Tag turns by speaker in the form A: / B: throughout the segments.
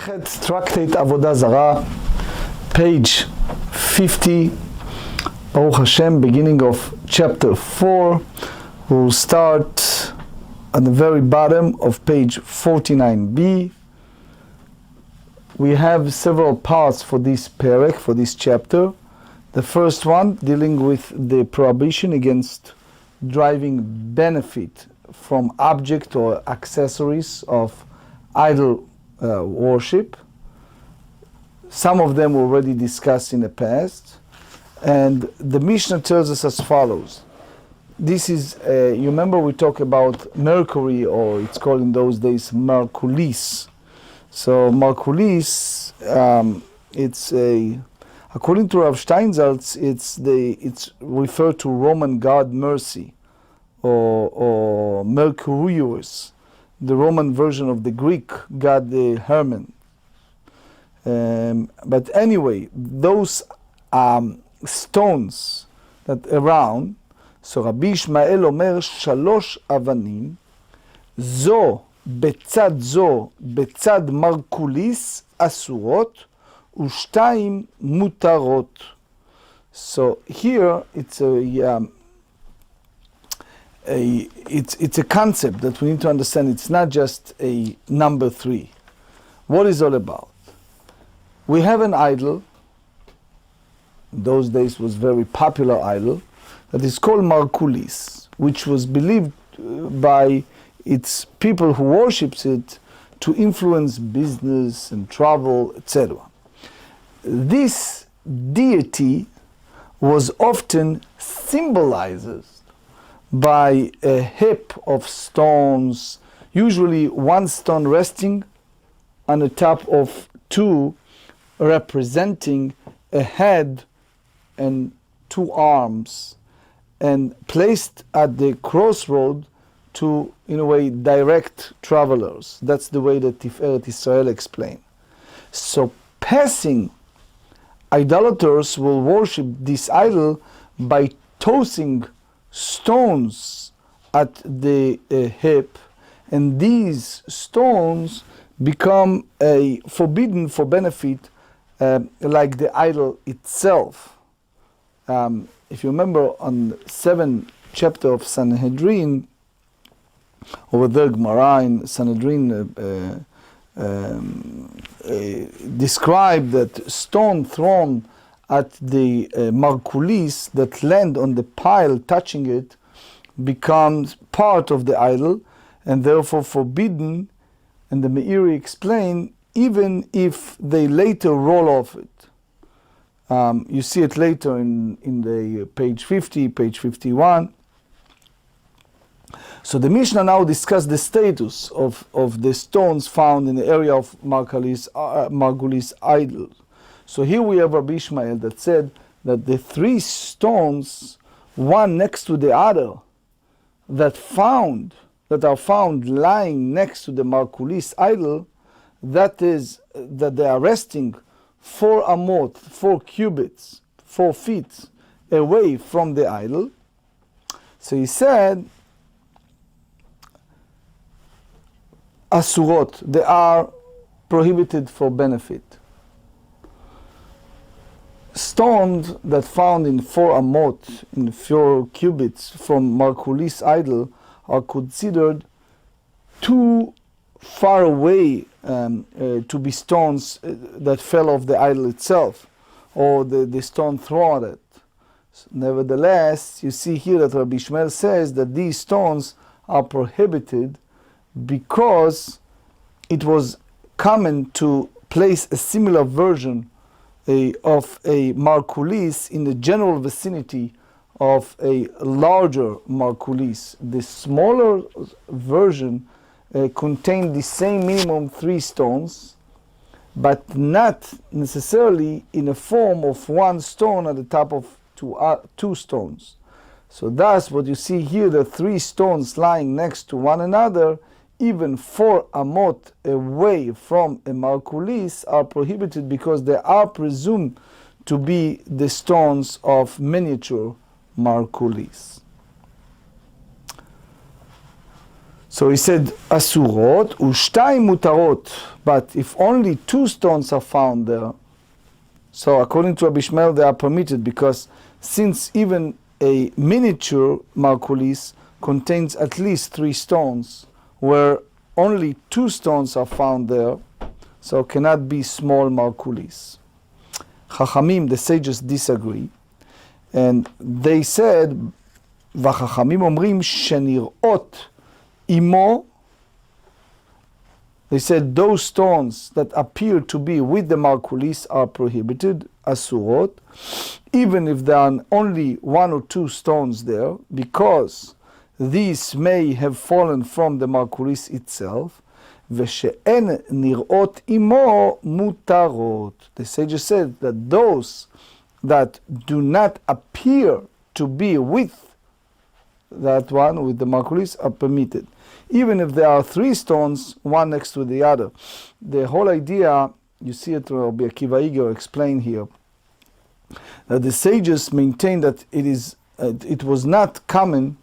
A: Tractate Avodah Zarah, page 50, Baruch Hashem, beginning of chapter 4. We'll start at the very bottom of page 49b. We have several parts for this perek, for this chapter. The first one dealing with the prohibition against deriving benefit from object or accessories of idol worship. Some of them were already discussed in the past, and the Mishnah tells us as follows. This is, you remember we talked about Mercury, or it's called in those days Merculis. So Merculis, it's a, according to Rav Steinsaltz, it's referred to Roman god Mercy, or Mercurius, the Roman version of the Greek god Herman. But anyway, those stones that around, so Rabbi Ishmael omer shalosh avanim, zo bצד מרקוליס אסורות ושתיים מותרות. So here it's a concept that we need to understand. It's not just a number 3. What is all about? We have an idol, in those days was very popular idol, that is called Markulis, which was believed by its people who worships it to influence business and travel, etc. This deity was often symbolized by a heap of stones, usually one stone resting on the top of two, representing a head and 2 arms, and placed at the crossroad to, in a way, direct travelers. That's the way that Tiferet Israel explained. So passing idolaters will worship this idol by tossing stones at the hip, and these stones become forbidden for benefit, like the idol itself. If you remember, on 7th chapter of Sanhedrin, over there Gemara in Sanhedrin described that stone thrown at the Markulis that land on the pile touching it becomes part of the idol and therefore forbidden, and the Meiri explained, even if they later roll off it. You see it later in the page 50, page 51. So the Mishnah now discuss the status of the stones found in the area of Margulis idols. So here we have Rabbi Ishmael that said that the 3 stones, one next to the other, that are found lying next to the Markulis idol, that they are resting 4 amot, 4 cubits, 4 feet away from the idol. So he said, asurot, they are prohibited for benefit. Stones that found in 4 amot, in 4 cubits from Markulis idol, are considered too far away to be stones that fell off the idol itself, or the stone thrown at it. Nevertheless, you see here that Rabbi Ishmael says that these stones are prohibited because it was common to place a similar version of a Markulis in the general vicinity of a larger Markulis. The smaller version contained the same minimum 3 stones, but not necessarily in a form of 1 stone at the top of 2 stones. So thus what you see here, the 3 stones lying next to one another, even 4 amot away from a Markulis, are prohibited because they are presumed to be the stones of miniature Markulis. So he said, אסורות ושתיים מותרות, but if only 2 stones are found there, so according to Rabbi Ishmael, they are permitted, because since even a miniature markulis contains at least 3 stones, where only 2 stones are found there, so cannot be small markulis. Chachamim, the sages, disagree, and they said, והחכמים אומרים שנראות imo, they said those stones that appear to be with the markulis are prohibited, asurot, even if there are only 1 or 2 stones there, because these may have fallen from the markulis itself. ושאין נראות עמו מותרות. The sages said that those that do not appear to be with that one, with the markulis, are permitted. Even if there are 3 stones, one next to the other. The whole idea, you see it, Rabbi Akiva Iger explained here, that the sages maintain that it was not common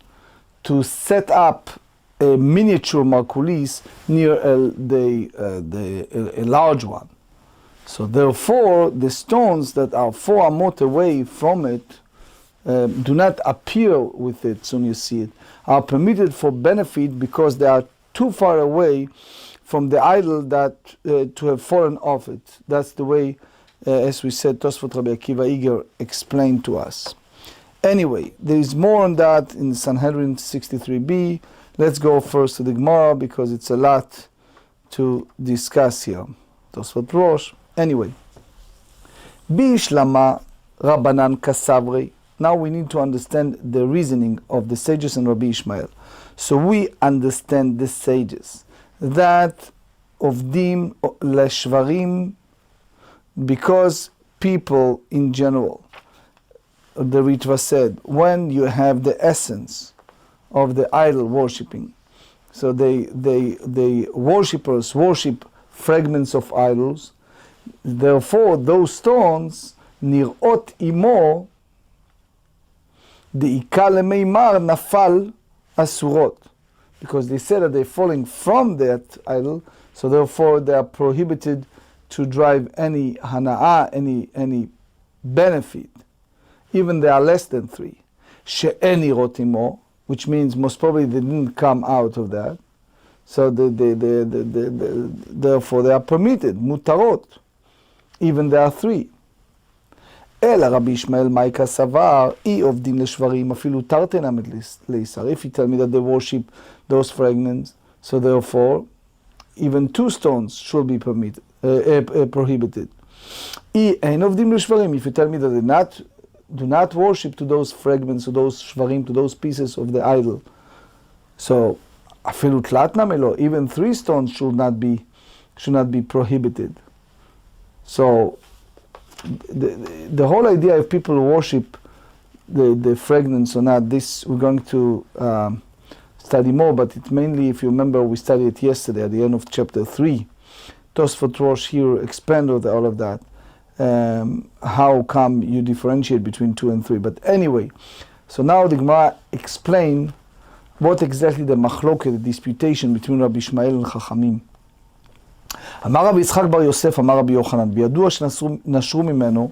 A: to set up a miniature markulis near a large one. So therefore, the stones that are 4 amot away from it do not appear with it soon you see it, are permitted for benefit because they are too far away from the idol that to have fallen off it. That's the way, as we said, Tosfot Rabbi Akiva Iger explained to us. Anyway, there is more on that in Sanhedrin 63b. Let's go first to the Gemara because it's a lot to discuss here. Tosfot Rosh. Anyway, Bishlama Rabbanan Kasavri. Now we need to understand the reasoning of the sages and Rabbi Ishmael. So we understand the sages that Ovdim Leshvarim, because people in general, the Ritva said, when you have the essence of the idol worshipping, so the worshippers worship fragments of idols, therefore those stones nirot imo דעיקה למימר נפל אסורות, because they said that they're falling from that idol, so therefore they are prohibited to drive any hana'ah, any benefit, even they are less than 3. she'en nirot imo, which means most probably they didn't come out of that, so therefore they are permitted, mutarot, even there are 3. אלא רבי ישמעאל מייקה סבר, אי עובדים לשברים, אפילו תרתי נמד לישר. If you tell me that they worship those fragments, so therefore, even 2 stones should be prohibited. אי אין עובדים לשברים, if you tell me that they do not worship to those fragments, to those shvarim, to those pieces of the idol. So, אפילו תלת נמי לא, even 3 stones should not be prohibited. So, the whole idea if people worship the fragments or not, this we're going to study more, but it mainly, if you remember, we studied it yesterday at the end of chapter 3. Tosfot Rosh here expanded all of that. How come you differentiate between 2 and 3? But anyway, so now the Gemara explain what exactly the machloket, the disputation between Rabbi Ishmael and Chachamim. אמר רבי יצחק בר יוסף, אמר רבי יוחנן, בידוע שנשרו ממנו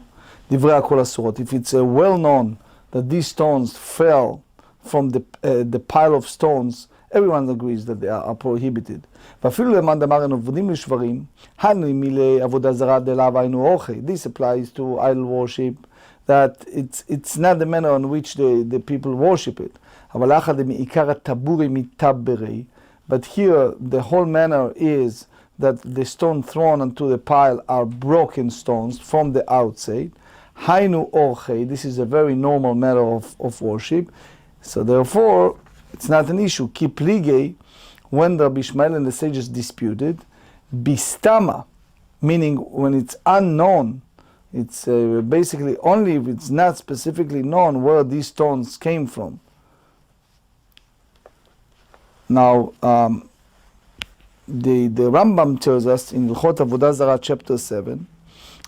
A: דברי הכל אסורות. If it's well known that these stones fell from the pile of stones, everyone agrees that they are prohibited. ואפילו למאן דאמר אין עובדים לשברים, הנו מילי עבודה זרה דלאו היינו אורחי. This applies to idol worship, that it's not the manner in which the people worship it. אבל אחא דמעיקר הטבורי מטברי, but here the whole manner is that the stone thrown onto the pile are broken stones from the outside. Hainu orchei, this is a very normal matter of worship. So therefore, it's not an issue. Kiplige, when Rabbi Ishmael and the sages disputed, bistama, meaning when it's unknown, it's basically only if it's not specifically known where these stones came from. Now, the Rambam tells us in Tractate Avodah Zarah chapter 7,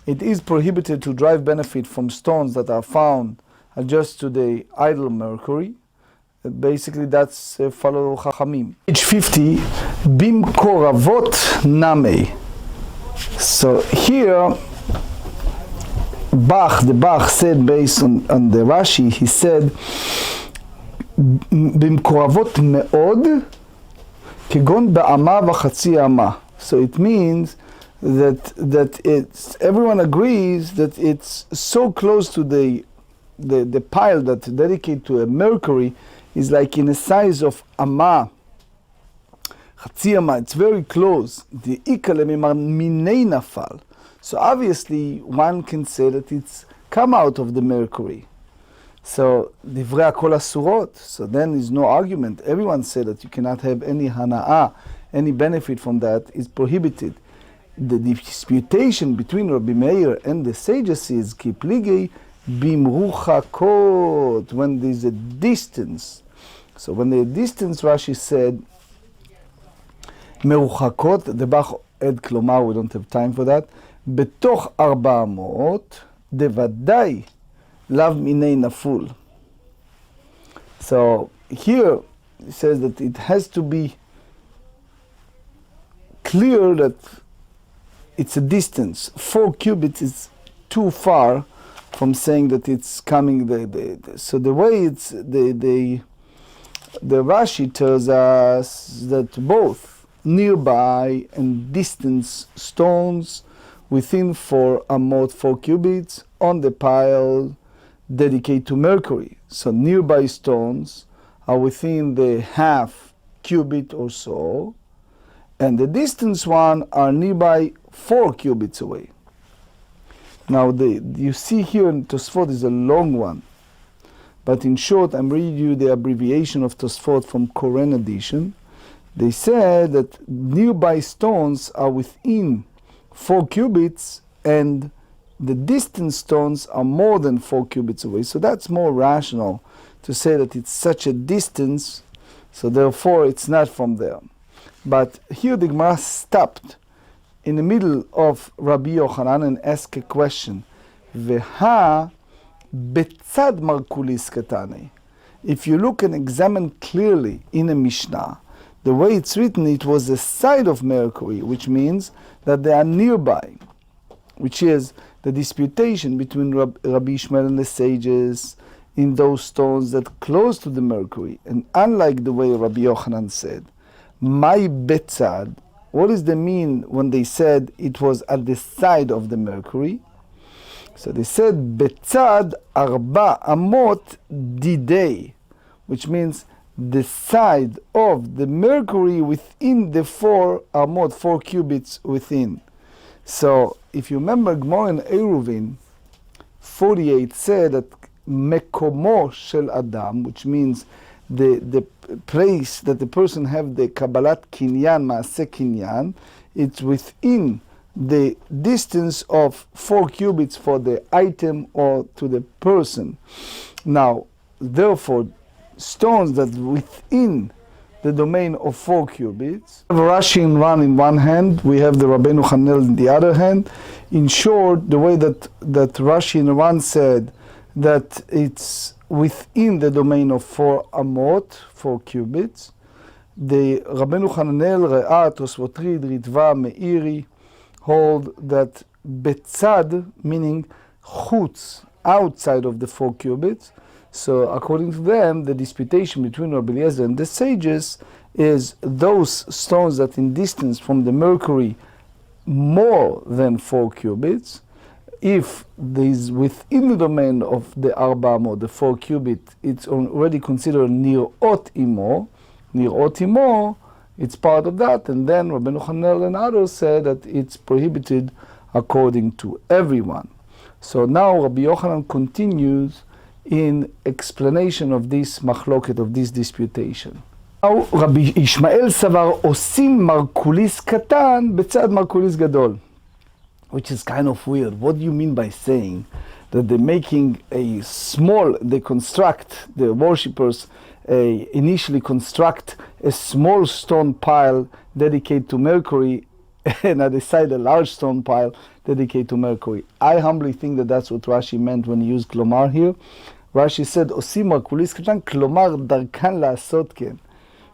A: it is prohibited to derive benefit from stones that are found adjust to the idol Mercury, Basically that's follow Chachamim. Page 50, Bimkoravot Name. So here, the Bach said based on the Rashi, he said, Bimkoravot Meod, Kegon Ba'ama V'Chatzi Ama. So it means that it's, everyone agrees that it's so close to the pile that's dedicated to a Mercury is like in the size of Ama. Chatzi Ama, it's very close. The Ikale Minei Nafal. So obviously one can say that it's come out of the Mercury. So Divrei Kol Asurot. So then there's no argument. Everyone said that you cannot have any hana'ah, any benefit from that is prohibited. The disputation between Rabbi Meir and the sages is Kipligi Bimruchakot, when there's a distance. So when the distance, Rashi said Meruchakot, the Bach Ed Klomar, we don't have time for that. Betoch 400, Devadai Lav Minei Naful. So here it says that it has to be clear that it's a distance. 4 cubits is too far from saying that it's coming. So the way it's the Rashi tells us that both nearby and distant stones within 4 amot, 4 cubits on the pile dedicated to Mercury. So nearby stones are within the half cubit or so, and the distance one are nearby 4 cubits away. Now you see here in Tosfot is a long one, but in short I'm reading you the abbreviation of Tosfot from Koren edition. They said that nearby stones are within 4 cubits and the distant stones are more than 4 cubits away. So that's more rational to say that it's such a distance, so therefore it's not from there. But here the Gemara stopped in the middle of Rabbi Yochanan and asked a question. Veha betzad markulis katane. If you look and examine clearly in a Mishnah, the way it's written, it was the side of Mercury, which means that they are nearby, which is the disputation between Rabbi Ishmael and the sages in those stones that close to the Mercury. And unlike the way Rabbi Yochanan said, my betzad, what does they mean when they said it was at the side of the Mercury? So they said betzad arba amot didei, which means the side of the Mercury within the 4 amot, 4 cubits within. So if you remember Gemara in Eruvin 48 said that mekomo shel adam, which means the place that the person have the Kabbalat Kinyan, Maaseh Kinyan, it's within the distance of 4 cubits for the item or to the person. Now, therefore, stones that within the domain of 4 cubits, we have Rashi in one hand, we have the Rabbeinu Hanel in the other hand. In short, the way that Rashi in one said that it's within the domain of 4 amot, 4 cubits, the Rabbeinu Hananel, Re'ah, Tosfotrid, Ritva, Meiri hold that betzad, meaning chutz, outside of the 4 cubits. So according to them, the disputation between Rabbi Eliezer and the sages is those stones that in distance from the Mercury more than 4 cubits, if there is within the domain of the Arba Amot, the 4 cubit, it's already considered Nir'ot Imo. Nir'ot Imo, it's part of that, and then Rabbeinu Hanel and others said that it's prohibited according to everyone. So now Rabbi Yochanan continues in explanation of this machloket, of this disputation. Now Rabbi Ishmael Savar Osim Markulis Katan Betzad Markulis Gadol, which is kind of weird. What do you mean by saying that they're making a small, they construct, the worshippers initially construct a small stone pile dedicated to Mercury, and at the side a large stone pile dedicated to Mercury? I humbly think that that's what Rashi meant when he used Klomar here. Rashi said, עושים מרקוליס קטן, כלומר דרכן לעשות כן.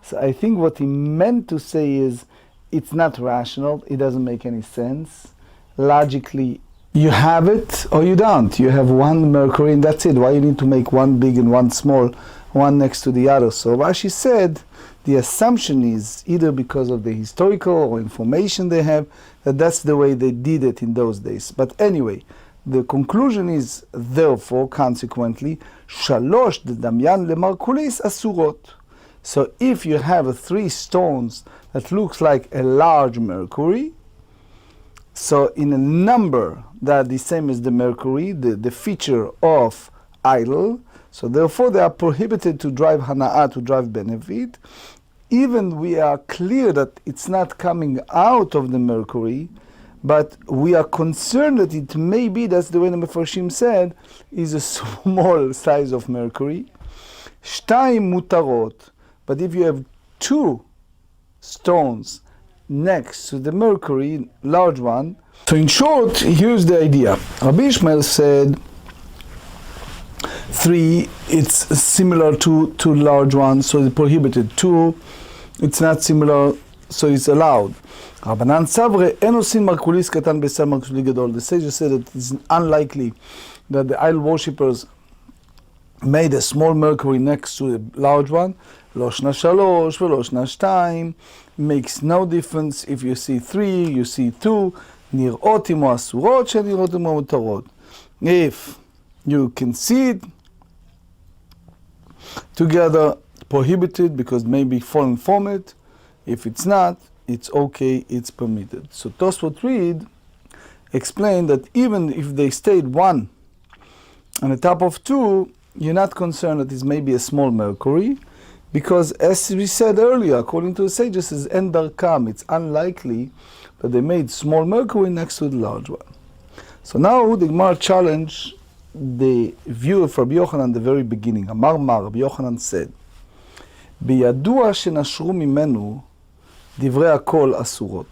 A: So I think what he meant to say is, it's not rational, it doesn't make any sense. Logically, you have it or you don't. You have one mercury and that's it. Why you need to make one big and one small, one next to the other? So Rashi said, the assumption is either because of the historical or information they have, that that's the way they did it in those days. But anyway, the conclusion is, therefore, consequently, shalosh דדמיין למרקוליס אסורות. So if you have 3 stones that looks like a large mercury, so in a number that the same as the mercury, the feature of idol, so therefore they are prohibited to drive hana'ah, to drive benefit. Even we are clear that it's not coming out of the mercury, but we are concerned that it may be, that's the way the Mefarshim said, is a small size of mercury. Shtayim mutarot. But if you have 2 stones next to the mercury, large one, so in short, here's the idea. Rabbi Ishmael said 3, it's similar to large ones, so it's prohibited. 2, it's not similar, so it's allowed. רבנן סברי, אין עושים מרקוליס קטן בסל מרקולי גדול. The sages said that it's unlikely that the idol worshippers made a small mercury next to a large one. לא שנה 3 ולא שנה 2. Makes no difference if you see 3, you see 2. נראות עמו אסורות, שנראות עמו מותרות. If you can see it together, prohibited because maybe fallen from it. If it's not, it's okay, it's permitted. So Tosfot read explained that even if they stayed 1 on the top of 2, you're not concerned that it's maybe a small mercury, because as we said earlier, according to the sages, is en darkam, it's unlikely that they made small mercury next to the large one. So now the Gemara challenged the view of Rabbi Yochanan at the very beginning. Amar Mar, Rabbi Yochanan said, בידוע שנשרו ממנו דברי הכל אסורות.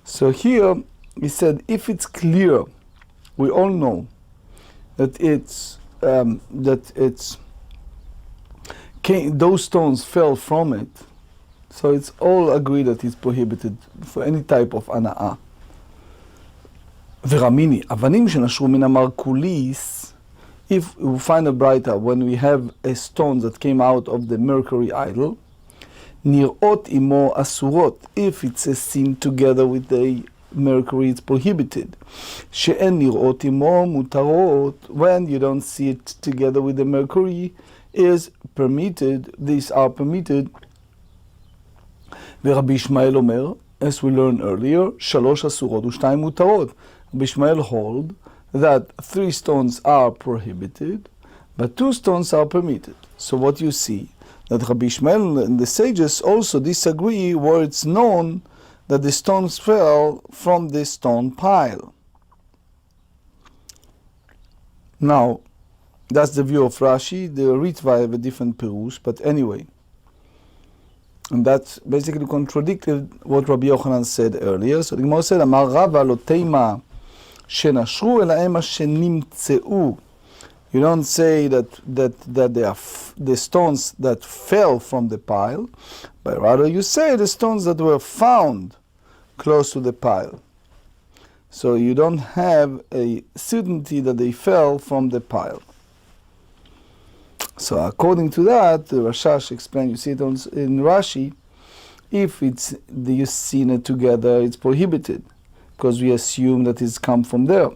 A: So here he said, if it's clear, we all know that those stones fell from it, so it's all agreed that it's prohibited for any type of הנאה. ורמיני, אבנים שנשרו מן המרקוליס, if we find a brighter, when we have a stone that came out of the mercury idol, נראות עמו אסורות, if it's a sin together with the mercury, it's prohibited. שאין נראות עמו מותרות, when you don't see it together with the mercury, is permitted, these are permitted. ורבי ישמעאל אומר, as we learned earlier, 3 אסורות ו2 מותרות. Rabbi Ishmael hold that 3 stones are prohibited, but 2 stones are permitted. So what you see, that Rabbi Ishmael and the sages also disagree where it's known that the stones fell from the stone pile. Now, that's the view of Rashi. The Ritva have a different perush, but anyway. And that basically contradicted what Rabbi Yochanan said earlier. So the Gemara said, Amar Rava lo teima שנשרו אלא הם שנמצאו. You don't say that they are the stones that fell from the pile, but rather you say the stones that were found close to the pile. So you don't have a certainty that they fell from the pile. So according to that, the Rashash explained, you see it in Rashi, if you seen it together, it's prohibited, because we assume that it's come from there.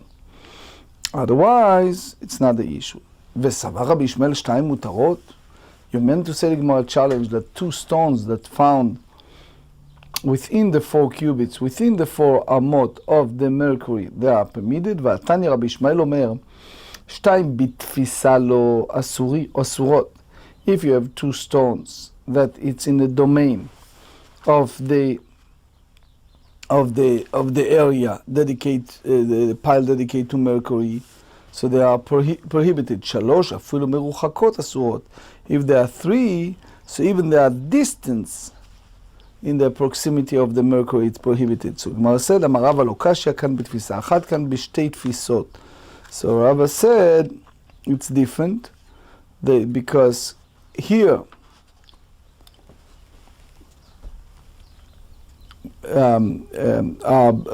A: Otherwise, it's not the issue. וסבר רבי ישמעאל 2 מותרות? You meant to say the Gemara challenge that 2 stones that found within the 4 cubits, within the 4 amot of the mercury, they are permitted. והתניא רבי ישמעאל אומר, 2 בתפיסה לא אסורות. If you have 2 stones that it's in the domain of the area the pile dedicated to mercury, so they are prohibited. 3 אפילו מרוחקות אסורות. If there are 3, so even their distance in the proximity of the mercury, it's prohibited. So Gemara said, אמר רבא לא קשיא כאן בתפיסה אחת, כאן בשתי תפיסות. So Rava said, it's different. because here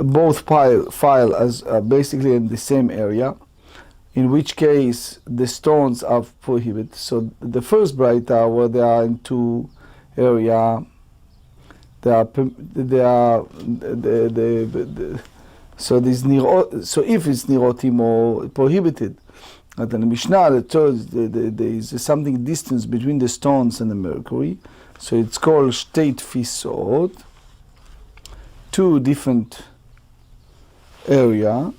A: both file as basically in the same area, in which case the stones are prohibited. So the first Braita, where they are in two area, so if it's nirotim or prohibited, and in the Mishnah that tells there is something distance between the stones and the mercury, so it's called shtei tfisot, two different area,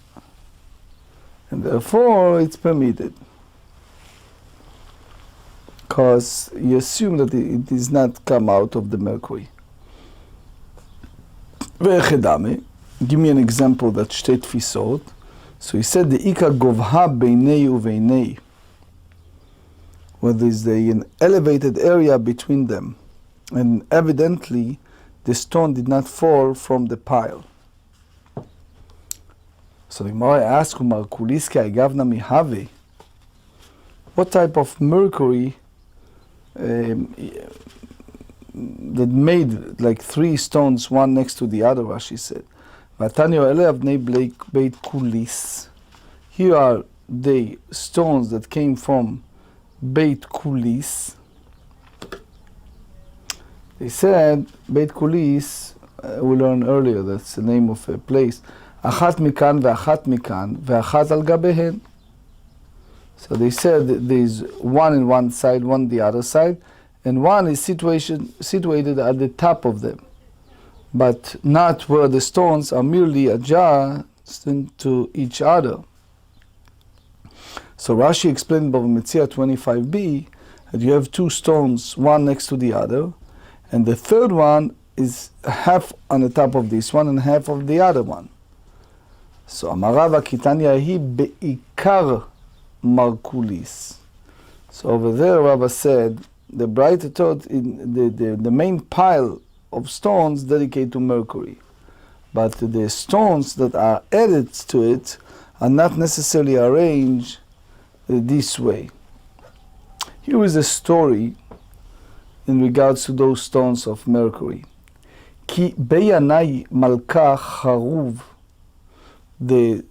A: and therefore it's permitted, because you assume that it does not come out of the mercury. Give me an example that shtei tfisot. So he said the ika govha beinei uveinei, where there is an elevated area between them, and evidently the stone did not fall from the pile. So the Gemara asks, what type of mercury that made like three stones, one next to the other, Rashi said. Here are the stones that came from Beit Kulis. They said, Beit Kulis, we learned earlier, that's the name of a place. Achat mikan ve'achat mikan ve'achat al gabehen. So they said that there's one in one side, one the other side, and one is situated at the top of them, but not where the stones are merely adjacent to each other. So Rashi explained Bava Metzia 25b that you have two stones, one next to the other, and the third one is half on the top of this one and half of the other one. So Amarava Kitanya hi beikar markulis. So over there Rava said the brighter taught in the main pile of stones dedicated to mercury, but the stones that are added to it are not necessarily arranged this way. Here is a story in regards to those stones of mercury. Ki beyanai malka charuv, the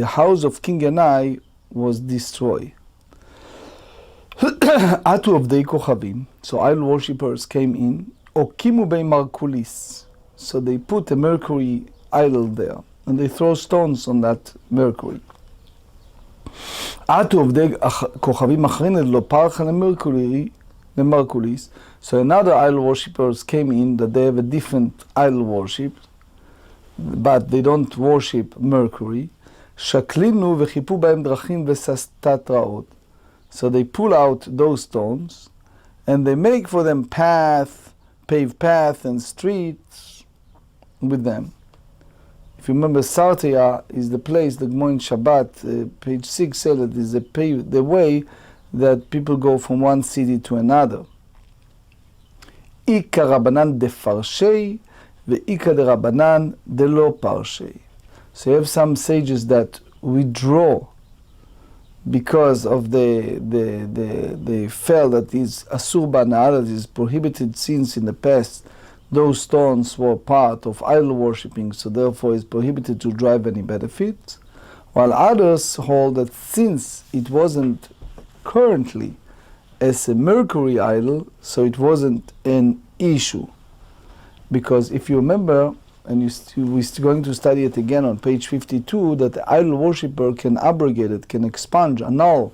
A: house of King Yanai was destroyed. Atu of the kochavim, so idol worshippers came in. Okimu bei markulis, so they put a mercury idol there, and they throw stones on that mercury. Atu of the kochavim achrin lo parcha the mercuries. So another idol worshippers came in that they have a different idol worship, but they don't worship mercury. Shaklinu v'chipu b'hem drachim v'sastat ra'ot. So they pull out those stones, and they make for them paved path and streets with them. If you remember, Sartia is the place, the Gemara in Shabbat, page 6 said that is the way that people go from one city to another. Ika Rabbanan de Farshei, ve'ika de Rabbanan de lo Parshei. So you have some sages that withdraw because of they felt that is asur b'anah, that is prohibited since in the past those stones were part of idol worshipping, so therefore it's prohibited to drive any benefit, while others hold that since it wasn't currently as a mercury idol, so it wasn't an issue. Because if you remember, and we're going to study it again on page 52, that the idol worshipper can abrogate it, can expunge, annul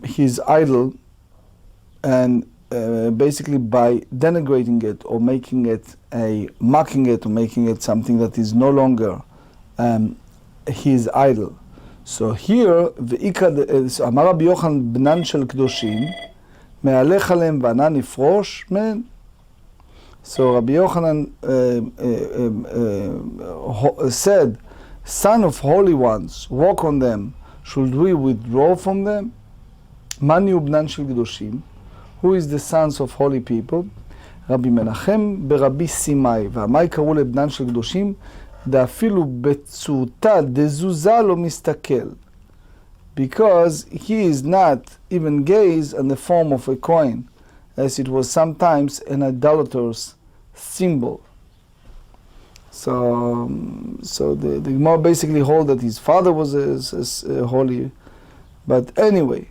A: his idol, and basically by denigrating it or making it mocking it or making it something that is no longer his idol. So here, Amar Rabbi Yochanan bnan shel kedoshim, me'alech aleim v'ana nifrosh men. So Rabbi Yochanan said, son of holy ones, walk on them, should we withdraw from them? Mani bnan shel kedoshim, who is the sons of holy people? Rabbi Menachem ברבי סימאי, והמאי קראו לבנן של קדושים, דאפילו בצורתה דזוזה לא מסתכל. because he is not even gazed in the form of a coin, as it was sometimes an idolater's symbol. So the Gemara basically hold that his father was as holy, but anyway.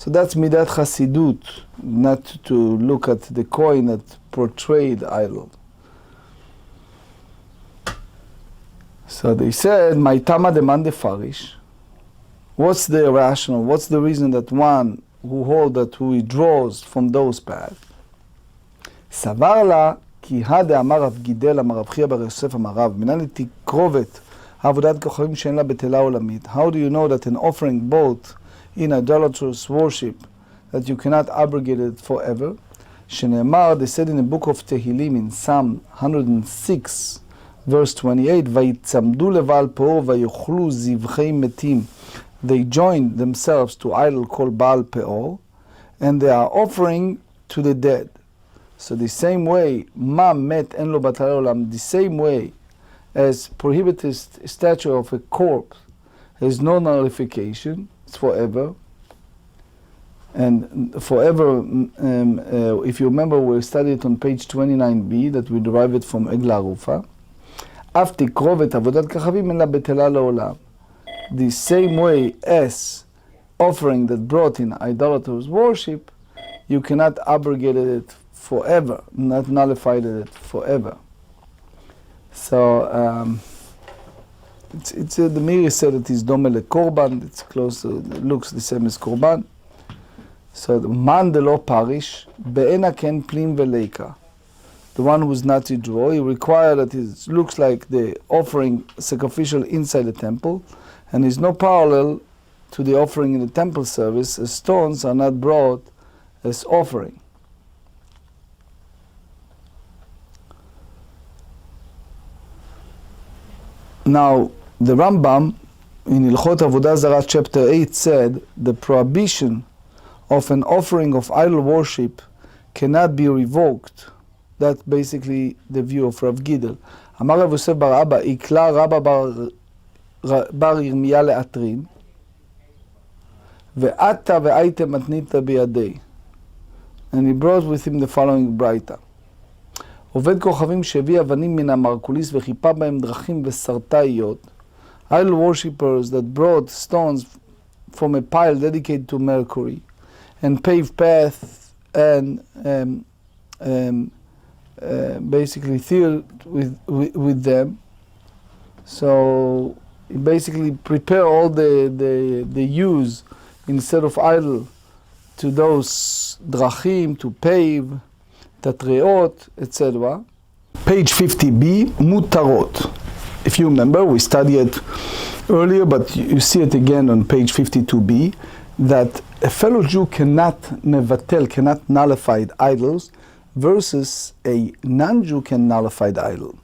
A: So that's midat chasidut, not to look at the coin that portrayed the idol. So they said, "Ma'itama deman defarish." What's the rationale? What's the reason that one who hold that who draws from those paths? סבר לה כי הדאמר רב גידל אמר רב חייא בר יוסף אמר רב מנין תקרובת עבודת כוכבים שאין לה בטלה עולמית. How do you know that an offering both in idolatrous worship that you cannot abrogate it forever? שנאמר, they said in the book of Tehillim in Psalm 106 verse 28, ויצמדו לבעל פאור ויאכלו זבחי מתים. They joined themselves to idol called Baal Peor, and they are offering to the dead. So the same way, Ma met en lo batal olam, the same way as prohibited statue of a corpse has no nullification, it's forever. And forever, if you remember, we studied it on page 29b, that we derive it from Egla Rufa. אף תקרובת עבודת כוכבים אין לה בטלה לעולם. The same way as offering that brought in idolaters' worship, you cannot abrogate it forever, not nullify it forever. So the Meiri said it is dome le korban. It's close to, it looks the same as korban. So the man de lo parish be'ena ken plim veleika. The one who is not to draw, he requires that it looks like the offering sacrificial inside the temple, and is no parallel to the offering in the temple service, as stones are not brought as offering. Now, the Rambam in Ilchot Avodah Zarah chapter 8 said the prohibition of an offering of idol worship cannot be revoked. That's basically the view of Rav Gidel. Amar Rav Yosef bar Abba, ikla Rabba bar Yirmiyah le'atrin, ve'ata ve'aite matnita biyadei. And he brought with him the following braita. עובד כוכבים שהביא אבנים מן המרקוליס וחיפה בהם דרכים וסרטאיות, idol worshippers that brought stones from a pile dedicated to Mercury and paved paths and basically filled with them. So he basically prepare all the use instead of idol to those drachim to pave, tatreot, etc. Page 50b, mutarot. If you remember, we studied it earlier, but you see it again on page 52b, that a fellow Jew cannot mevatel, cannot nullify idols, versus a non-Jew can nullify the idol.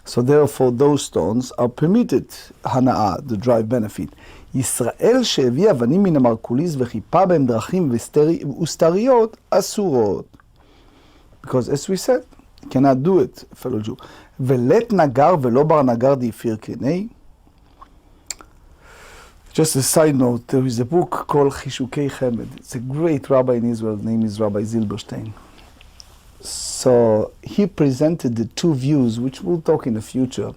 A: So therefore those stones are permitted, הנאה, the drive benefit. ישראל שהביא אבנים מן המרקוליס וחיפה בהם דרכים וסתריות אסורות. Because as we said, cannot do it, fellow Jew. ולית נגר ולא בר נגר דאפיר קני. Just a side note, there is a book called Chishukei Chemed. It's a great rabbi in Israel, his name is Rabbi Zilberstein. So he presented the two views, which we'll talk in the future,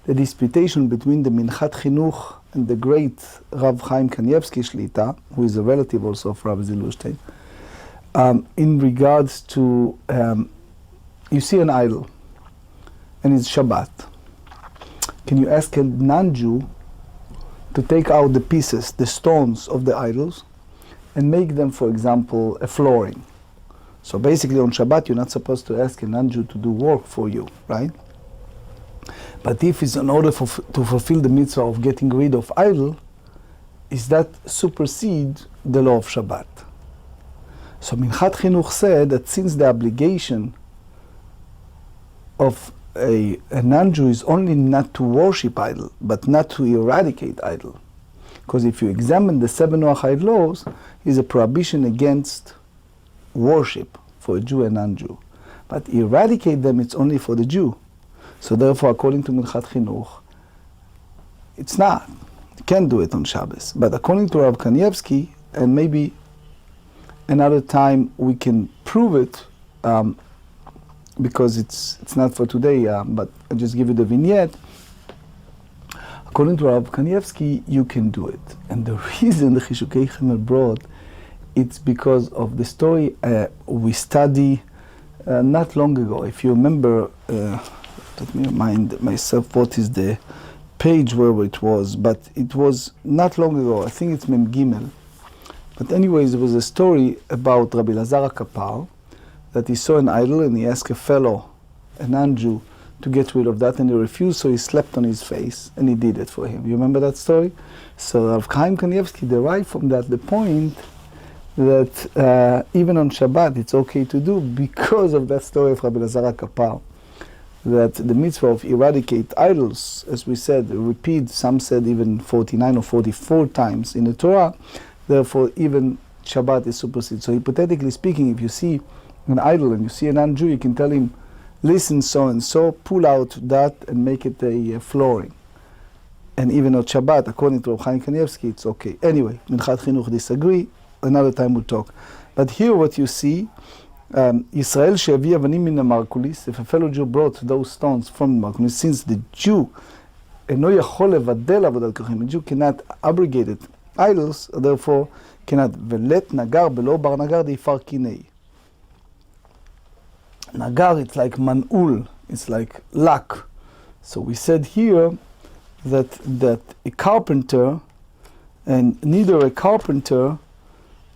A: the disputation between the Minchat Chinuch and the great Rav Chaim Kanievsky Shlita, who is a relative also of Rabbi Zilberstein, in regards to, you see an idol, and it's Shabbat. Can you ask a non-Jew to take out the pieces, the stones of the idols, and make them, for example, a flooring? So basically on Shabbat you're not supposed to ask a non-Jew to do work for you, right? But if it's in order to fulfill the mitzvah of getting rid of idol, is that supersede the law of Shabbat? So Minchat Chinuch said that since the obligation of a non-Jew is only not to worship idol, but not to eradicate idol. Because if you examine the 7 Noachide laws, is a prohibition against worship for a Jew and non-Jew. But eradicate them, it's only for the Jew. So therefore, according to Minchat Chinuch, it's not. You can't do it on Shabbos. But according to Rav Kanievsky, and maybe another time we can prove it, because it's not for today, but I'll just give you the vignette. According to Rav Kanievsky, you can do it. And the reason the Chishukei Chemel brought, it's because of the story we study not long ago. If you remember, let me remind myself what is the page where it was, but it was not long ago. I think it's Mem Gimel. But anyways, there was a story about Rabbi Lazar Kapar, that he saw an idol and he asked a fellow, a non-Jew, to get rid of that, and he refused, so he slapped on his face, and he did it for him. You remember that story? So Rav Chaim Kanievsky derived from that the point that even on Shabbat it's okay to do because of that story of Rabbi Lazar Kapar, that the mitzvah of eradicate idols, as we said, repeat, some said even 49 or 44 times in the Torah, therefore even Shabbat is superseded. So hypothetically speaking, if you see an idol and you see a non-Jew, you can tell him, listen so and so, pull out that and make it a flooring. And even on Shabbat, according to Rav Chaim Kanievsky, it's okay. Anyway, Minchat Chinuch disagree, another time we'll talk. But here what you see, Yisrael she'avi avanim min Markulis, if a fellow Jew brought those stones from Markulis, since the Jew eno yachol levadel avodat kochim, the Jew cannot abrogate it, idols, therefore cannot, velet nagar belo bar nagar deifar kinei. Nagar, it's like man'ul, it's like luck. So we said here that a carpenter, and neither a carpenter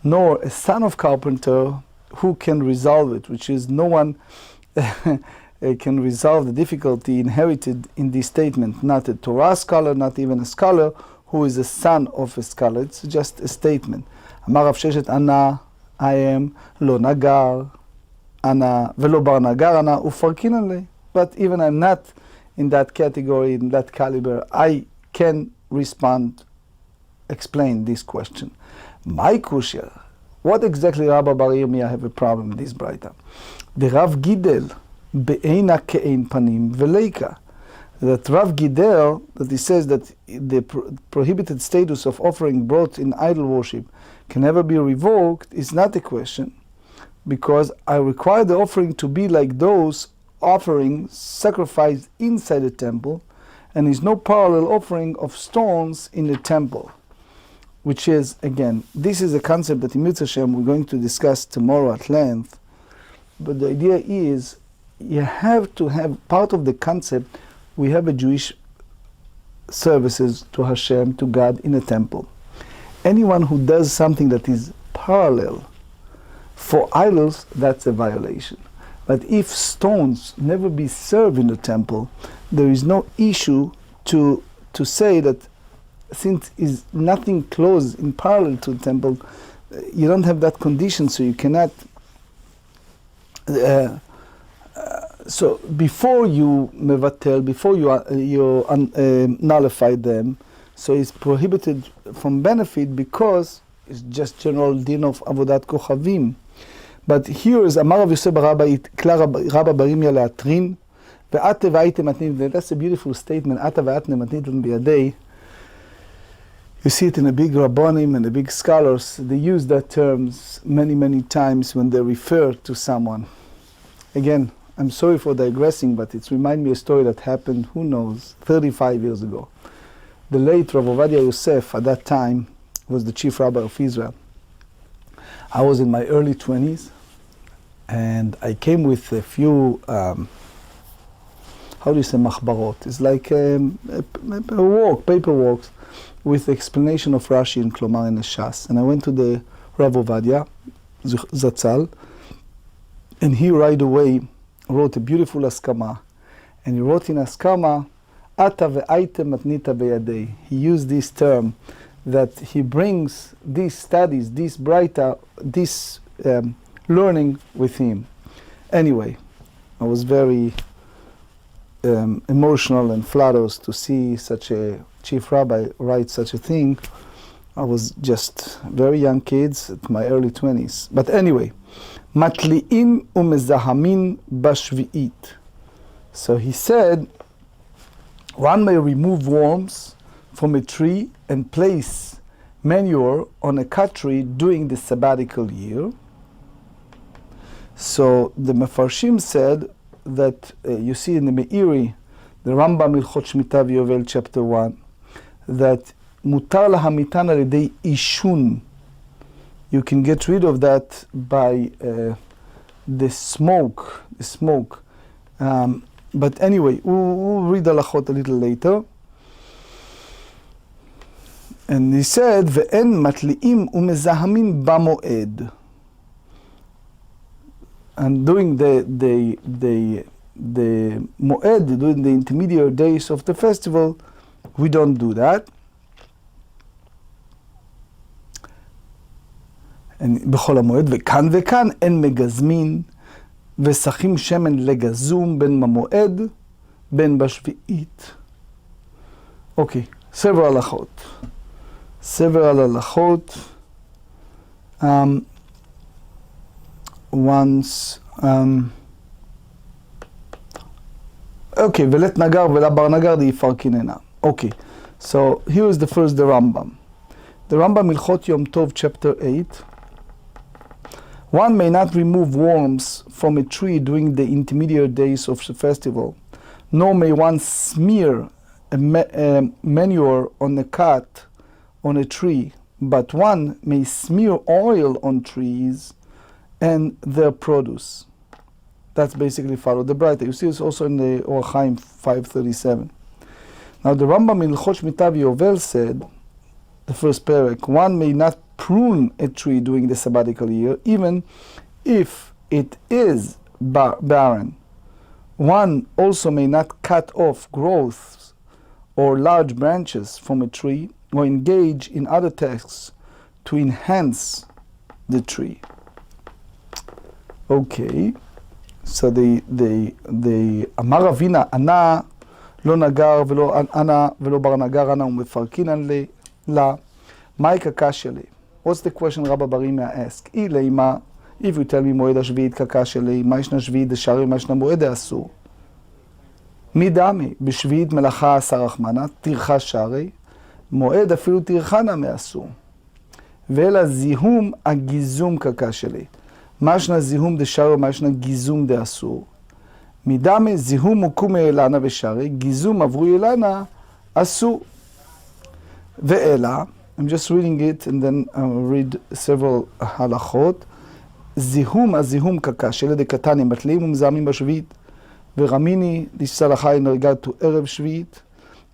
A: nor a son of carpenter who can resolve it, which is no one can resolve the difficulty inherited in this statement. Not a Torah scholar, not even a scholar who is a son of a scholar. It's just a statement. Amar Rav Sheshet ana, I am, lo nagar, ana, velo bar nagar, ana, ufarkin alei. But even I'm not in that category, in that caliber, I can respond, explain this question. My kushya, what exactly Rabbi Bar Yirmiyah have a problem with this braita? The Rav Gidel, be'eina ke'ein panim veleika. That Rav Gidel, that he says that the prohibited status of offering brought in idol worship can never be revoked, is not a question, because I require the offering to be like those offerings sacrificed inside the temple, and is no parallel offering of stones in the temple. Which is, again, this is a concept that in Mitzvah Shem we're going to discuss tomorrow at length, but the idea is you have to have part of the concept. We have a Jewish services to Hashem, to God in a temple. Anyone who does something that is parallel for idols, that's a violation. But if stones never be served in the temple, there is no issue to say that since is nothing close in parallel to the temple, you don't have that condition, so you cannot. So before you mevatel, before you nullify them, so it's prohibited from benefit because it's just general din of avodat kochavim. But here is Amar Rav Yosef bar Rabbi Bar Yirmiyah le'atrin ve'ate v'aytem matnin. That's a beautiful statement. Ata ve'atne matnitin biyadei. You see it in the big rabbonim and the big scholars. They use that terms many times when they refer to someone. Again, I'm sorry for digressing, but it reminds me of a story that happened, who knows, 35 years ago. The late Rav Ovadia Yosef, at that time, was the chief rabbi of Israel. I was in my early 20s, and I came with a few, how do you say, machbarot? It's like paperwork, with explanation of Rashi and Klomar and Shas. And I went to the Rav Ovadia Zatzal, and he right away wrote a beautiful askama. And he wrote in askama, Ata ve'aytem matnita beyadei. He used this term that he brings these studies, this braita, this learning with him. Anyway, I was very emotional and flattered to see such a chief rabbi write such a thing. I was just very young kids at my early 20s. But anyway, matli'in umezahamin bashvi'it. So he said, one may remove worms from a tree and place manure on a cut tree during the sabbatical year. So the Mefarshim said that you see in the Meiri, the Rambam Ilchot Shmita V'Yovel chapter 1, that mutar lahamitan al yedei ishun. You can get rid of that by the smoke. But anyway, we'll read halachot a little later. And he said, "Ve'en matliim umezahamin bamoed." And during the moed, during the intermediate days of the festival, we don't do that. And בכל המועד, וכאן אין מגזמין, וסכים שמן לגזום בין במועד, בין בשביעית. Okay, several halachot. Okay, ולת נגר ולבר נגר דיפרקיננה. Okay, so here is the Rambam. The Rambam Ilchot Yom Tov chapter 8. One may not remove worms from a tree during the intermediate days of the festival, nor may one smear a manure on a cut on a tree, but one may smear oil on trees and their produce. That's basically follow the Braita. You see this also in the Or Chaim 537. Now the Rambam in Ilchot Shmita V'Yovel said, the first parak, one may not prune a tree during the sabbatical year, even if it is barren. One also may not cut off growths or large branches from a tree or engage in other tasks to enhance the tree. Okay, so the Amar Ravina, Ana lo nagar velo ana velo bar nagar ana umefalkinan la Maika kashele. What's the question Rabbi Barim asked? If you tell me moed hashvi'it kakashele, ma'ishna shvi'it deshari, ma'ishna moed asur. Midami, b'shvi'it melacha asar achmana, tircha shari, moed afilu tirchana me'asur. Ve'ela zihum agizum kakashele. Ma'ishna zihum deshari, ma'ishna gizum de'asur. Midami, zihum ukume elana v'shari, gizum avru elana asur. Ve'ela, I'm just reading it and then I'll read several halachot. הזיהום קקה, שלד הקטנים בתליים ומזהמים בשביעית, ורמיני דשסלחי נרגד to ערב שביעית.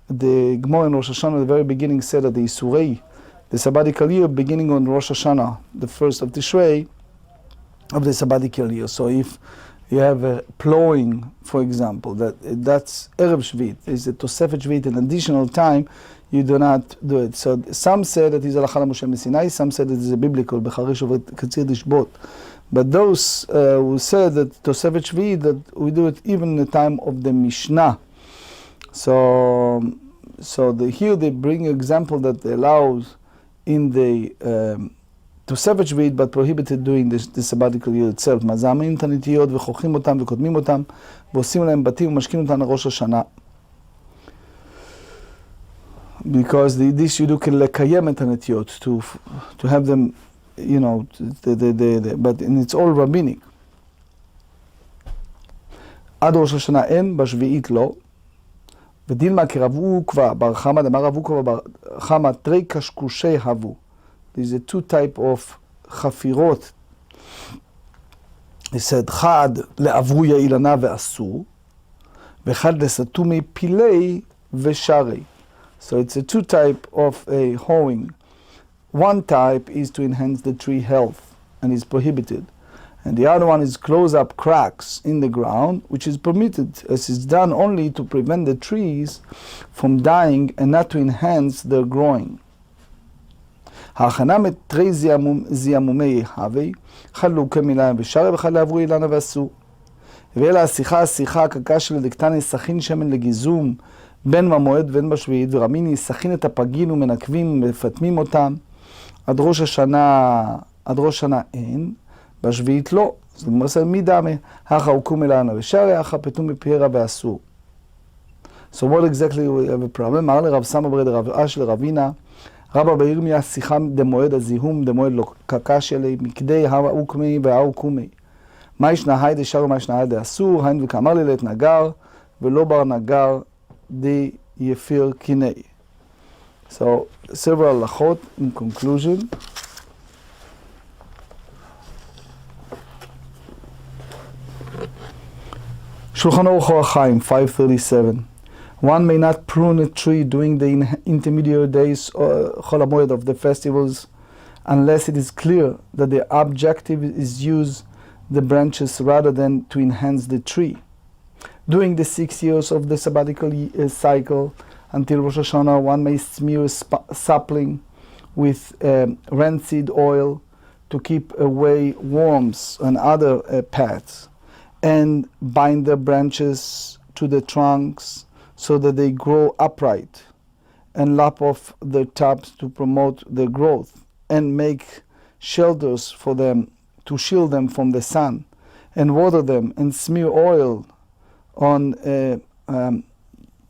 A: The Gemara in Rosh Hashanah at the very beginning said that the Isurei, the sabbatical year beginning on Rosh Hashanah, the first of Tishrei of the sabbatical year. So if you have a plowing, for example, that's Erev Shvit, is a Tosefet Shvit, an additional time, you do not do it. So some say that it's Halakha Moshe Messinai, some say that it's a biblical, Becharish of Katzir Dishbot. But those who say that Tosefet Shvit, that we do it even in the time of the Mishnah. So here they bring an example that allows in the Tosefet Shvit, but prohibited during the sabbatical year itself. מזהמים את הנטיות וחוכים אותם וקודמים אותם ועושים להם בתים ומשקים אותם לראש השנה. Because this you do can לקיים את הנטיות, to have them, you know, but it's all rabbinic. עד ראש השנה אין, בשביעית לא. ודילמה כרב עוקבא בר חמא, דאמר רב עוקבא בר חמא, תרי קשקושי הבו. There's a two type of חפירות. He said, אחד לעברו יעילנה ואסור, ואחד לסתומי פילי ושרי. So it's a two type of a hoeing. One type is to enhance the tree health and is prohibited. And the other one is close up cracks in the ground, which is permitted, as it's done only to prevent the trees from dying and not to enhance their growing. ההכנה מתרי זיהמומי הווי, אחד לעוקה מיליים ושרי ואחד לעברו אילנה ואסור. ואלה השיחה הקקה של דקטני סכין שמן לגיזום בין במועד ובין בשביעית, ורמיני סכין את הפגין ומנקבים ומפטמים אותם. עד ראש השנה אין, בשביעית לא. זאת אומרת, מי דמה? הכה עוקום אילנה ושרי, הכה פתום מפיירה ואסור. So what exactly we have a problem? אמר לרב סמא ברד רב אש לרבינה, רבא בירמיה שיחה דמועד הזיהום, דמועד לא קקש אלי, מקדי האוקמי והאוקומי. מה ישנה הידה שר ומה ישנה הידה אסור, היין וכאמר לי לית נגר, ולא בר נגר די יפיר קיני. So, several halachot in conclusion. Shulchan Aruch Orach Chaim 537. One may not prune a tree during the intermediate days or Chol HaMoed of the festivals unless it is clear that the objective is use the branches rather than to enhance the tree. During the 6 years of the sabbatical cycle until Rosh Hashanah, one may smear a sapling with rancid oil to keep away worms and other pests, and bind the branches to the trunks so that they grow upright, and lop off the tops to promote their growth, and make shelters for them to shield them from the sun, and water them, and smear oil on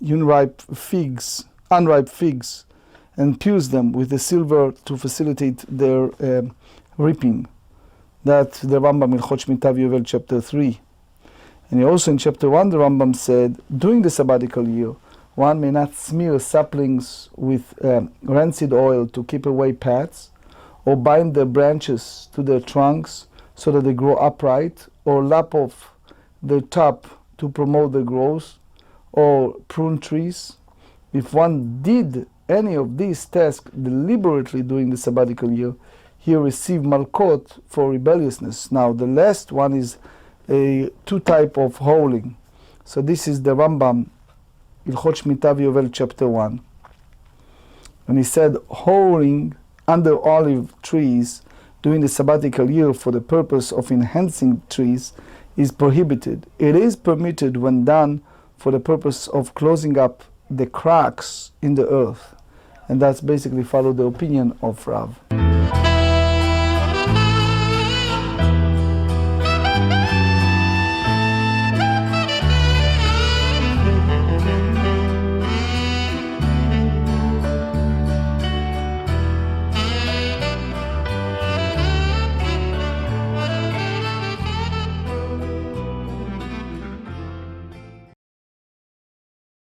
A: unripe figs, and pierce them with the silver to facilitate their reaping. That's the Rambam in Chot Shmita Yovel chapter 3. And also in chapter 1 the Rambam said, during the sabbatical year, one may not smear saplings with rancid oil to keep away pests, or bind their branches to their trunks so that they grow upright, or lop off their top to promote their growth, or prune trees. If one did any of these tasks deliberately during the sabbatical year, he received malkot for rebelliousness. Now the last one is a two type of holing. So this is the Rambam, Ilchot Shmita Yovel chapter 1. And he said, holing under olive trees during the sabbatical year for the purpose of enhancing trees is prohibited. It is permitted when done for the purpose of closing up the cracks in the earth. And that's basically follow the opinion of Rav.